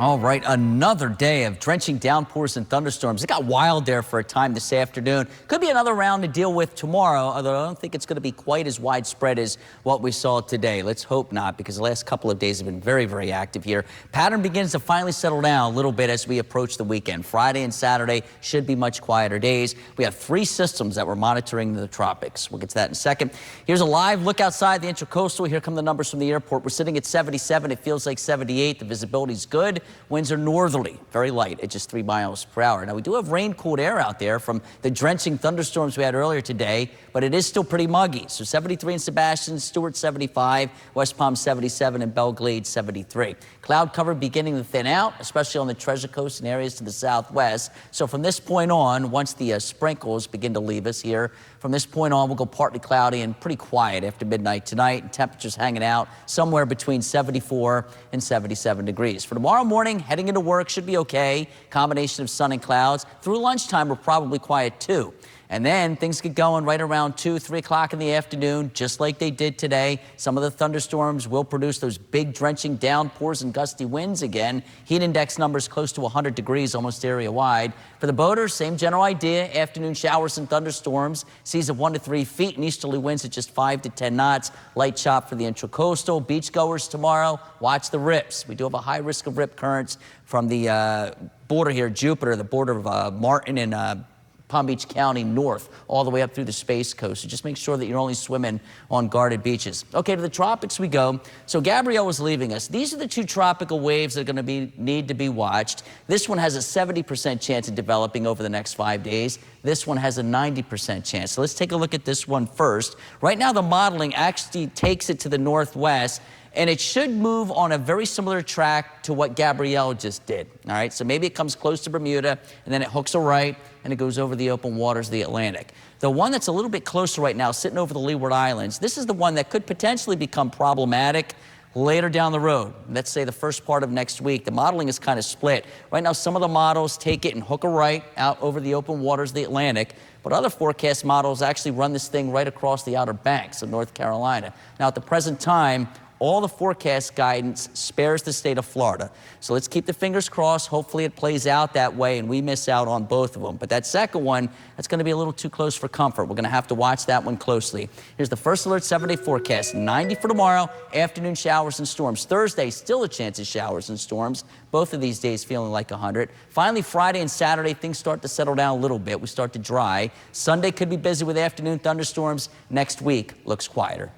All right, another day of drenching downpours and thunderstorms. It got wild there for a time this afternoon. Could be another round to deal with tomorrow, although I don't think it's going to be quite as widespread as what we saw today. Let's hope not, because the last couple of days have been very, very active here. Pattern begins to finally settle down a little bit as we approach the weekend. Friday and Saturday should be much quieter days. We have 3 systems that we're monitoring in the tropics. We'll get to that in a second. Here's a live look outside the Intracoastal. Here come the numbers from the airport. We're sitting at 77. It feels like 78. The visibility's good. Winds are northerly, very light at just 3 miles per hour. Now, we do have rain-cooled air out there from the drenching thunderstorms we had earlier today, but it is still pretty muggy. So 73 in Sebastian, Stewart 75, West Palm 77, and Belle Glade 73. Cloud cover beginning to thin out, especially on the Treasure Coast and areas to the southwest. So from this point on, once the sprinkles begin to leave us here, from this point on, we'll go partly cloudy and pretty quiet after midnight tonight. And temperatures hanging out somewhere between 74 and 77 degrees. For tomorrow morning, heading into work should be okay. Combination of sun and clouds. Through lunchtime, we're probably quiet too. And then things get going right around 2, 3 o'clock in the afternoon, just like they did today. Some of the thunderstorms will produce those big drenching downpours and gusty winds again. Heat index numbers close to 100 degrees almost area-wide. For the boaters, same general idea. Afternoon showers and thunderstorms. Seas of 1 to 3 feet and easterly winds at just 5 to 10 knots. Light chop for the Intracoastal. Beachgoers tomorrow, watch the rips. We do have a high risk of rip currents from the border here, Jupiter, the border of Martin and Palm Beach County north, all the way up through the Space Coast. So just make sure that you're only swimming on guarded beaches. Okay, to the tropics we go. So Gabrielle was leaving us. These are the 2 tropical waves that are going to need to be watched. This one has a 70% chance of developing over the next 5 days. This one has a 90% chance. So let's take a look at this one first. Right now, the modeling actually takes it to the northwest, and it should move on a very similar track to what Gabrielle just did. All right, so maybe it comes close to Bermuda, and then it hooks a right, and it goes over the open waters of the Atlantic. The one that's a little bit closer right now, sitting over the Leeward Islands, this is the one that could potentially become problematic later down the road. Let's say the first part of next week. The modeling is kind of split. Right now, some of the models take it and hook a right out over the open waters of the Atlantic, but other forecast models actually run this thing right across the Outer Banks of North Carolina. Now, at the present time, all the forecast guidance spares the state of Florida. So let's keep the fingers crossed. Hopefully it plays out that way and we miss out on both of them. But that second one, that's going to be a little too close for comfort. We're going to have to watch that one closely. Here's the first alert 7-day forecast. 90 for tomorrow, afternoon showers and storms. Thursday, still a chance of showers and storms. Both of these days feeling like 100. Finally, Friday and Saturday, things start to settle down a little bit. We start to dry. Sunday could be busy with afternoon thunderstorms. Next week looks quieter.